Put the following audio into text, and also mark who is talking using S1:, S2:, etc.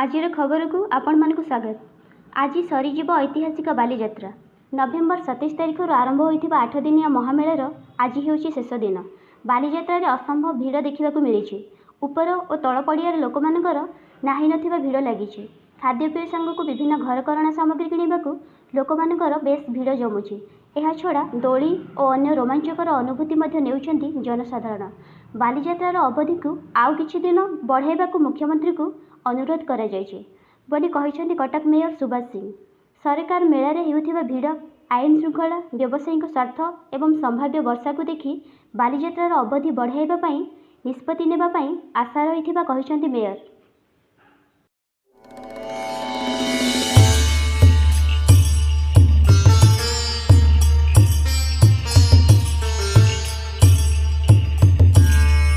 S1: आजिर खबर को आपण मानकु स्वागत। आज सरीजीव ऐतिहासिक बालीजात्रा नवेम्बर 27 तारिख आरंभ होता 8 दिनिया महामेलार आज होची शेष दिन। बालीजात्रा असंभव भिड़ देखा मिली। उपर और तल पड़ियार लोक मानकर नाही नथिबा भिड़ लगी। खाद्यपेय सांगक विभिन्न घरकरणा सामग्री किणवाक लोक मानकर बेस भिड़ जमुची। यह छड़ा दोली और अन्य रोमांचकर अनुभूति नेउछंती जनसाधारण। बालीजात्रार अवधि को आउ किछि दिन बढ़ाइबाकू मुख्यमंत्री को अनुरोध करा जायछि बोली कहिसेंती कटक मेयर सुभाष सिंह। सरकार मेला रे हेउथिबा भिड़ आईन श्रृंखला व्यावसायिक स्वार्थ एवं संभाव्य वर्षा को देखि बालीजात्रार अवधि बढ़ाइबा पई निष्पत्ति नेबा पई आशा रहिथिबा कहिसेंती मेयर।